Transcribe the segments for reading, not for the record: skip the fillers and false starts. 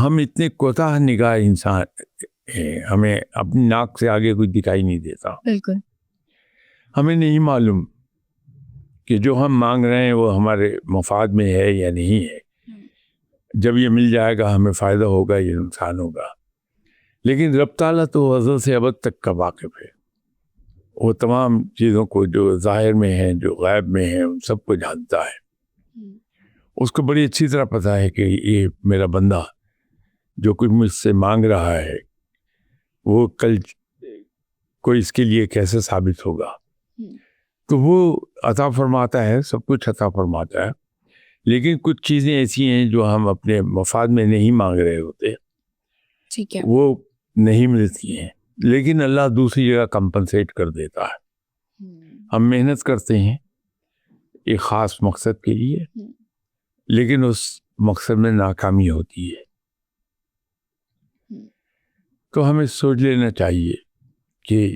ہم اتنے کوتاہ نگاہ انسان ہیں, ہمیں اپنی ناک سے آگے کچھ دکھائی نہیں دیتا. بالکل. ہمیں نہیں معلوم کہ جو ہم مانگ رہے ہیں وہ ہمارے مفاد میں ہے یا نہیں ہے. جب یہ مل جائے گا ہمیں فائدہ ہوگا یا نقصان ہوگا. لیکن رب تعالیٰ تو ازل سے ابد تک کا واقف ہے. وہ تمام چیزوں کو جو ظاہر میں ہیں, جو غیب میں ہیں, ان سب کو جانتا ہے. اس کو بڑی اچھی طرح پتہ ہے کہ یہ میرا بندہ جو کچھ مجھ سے مانگ رہا ہے وہ کل کوئی اس کے لیے کیسے ثابت ہوگا. تو وہ عطا فرماتا ہے, سب کچھ عطا فرماتا ہے. لیکن کچھ چیزیں ایسی ہیں جو ہم اپنے مفاد میں نہیں مانگ رہے ہوتے, ٹھیک ہے, وہ نہیں ملتی ہیں. لیکن اللہ دوسری جگہ کمپنسیٹ کر دیتا ہے. ہم محنت کرتے ہیں ایک خاص مقصد کے لیے, لیکن اس مقصد میں ناکامی ہوتی ہے. تو ہمیں سوچ لینا چاہیے کہ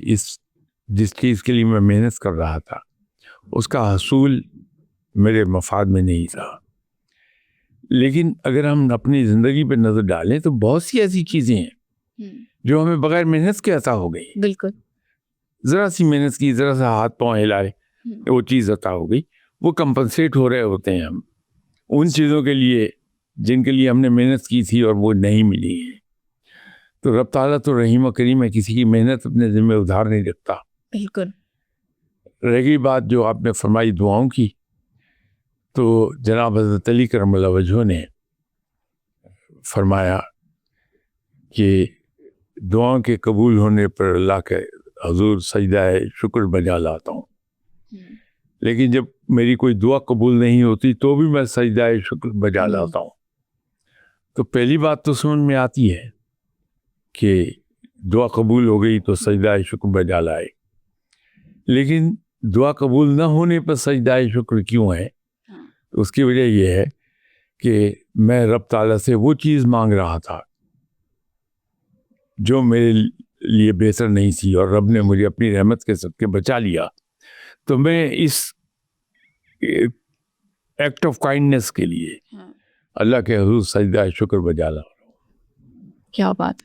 جس چیز کے لیے میں محنت کر رہا تھا اس کا حصول میرے مفاد میں نہیں تھا. لیکن اگر ہم اپنی زندگی پہ نظر ڈالیں تو بہت سی ایسی چیزیں ہیں جو ہمیں بغیر محنت کے عطا ہو گئی. بالکل. ذرا سی محنت کی, ذرا سا ہاتھ پاؤں ہلائے, وہ چیز عطا ہو گئی. وہ کمپنسیٹ ہو رہے ہوتے ہیں ہم ان چیزوں کے لیے جن کے لیے ہم نے محنت کی تھی اور وہ نہیں ملی ہیں. تو رب تعالیٰ تو رحیم و کریم ہے, کسی کی محنت اپنے ذمہ ادھار نہیں رکھتا. بالکل. رہ گئی بات جو آپ نے فرمائی دعاؤں کی, تو جناب حضرت علی کرم اللہ وجہہ نے فرمایا کہ دعاؤں کے قبول ہونے پر اللہ کے حضور سجدہ شکر بجا لاتا ہوں. لیکن جب میری کوئی دعا قبول نہیں ہوتی تو بھی میں سجدہ شکر بجا لاتا ہوں. تو پہلی بات تو سمجھ میں آتی ہے کہ دعا قبول ہو گئی تو سجدہ شکر بجا لائے. لیکن دعا قبول نہ ہونے پر سجدہ شکر کیوں ہے؟ اس کی وجہ یہ ہے کہ میں رب تعالیٰ سے وہ چیز مانگ رہا تھا جو میرے لیے بہتر نہیں تھی, اور رب نے مجھے اپنی رحمت کے صدقے بچا لیا. تو میں اس ایکٹ آف کائنڈنس کے لیے اللہ کے حضور سجدہ شکر بجا رہا ہوں. کیا بات.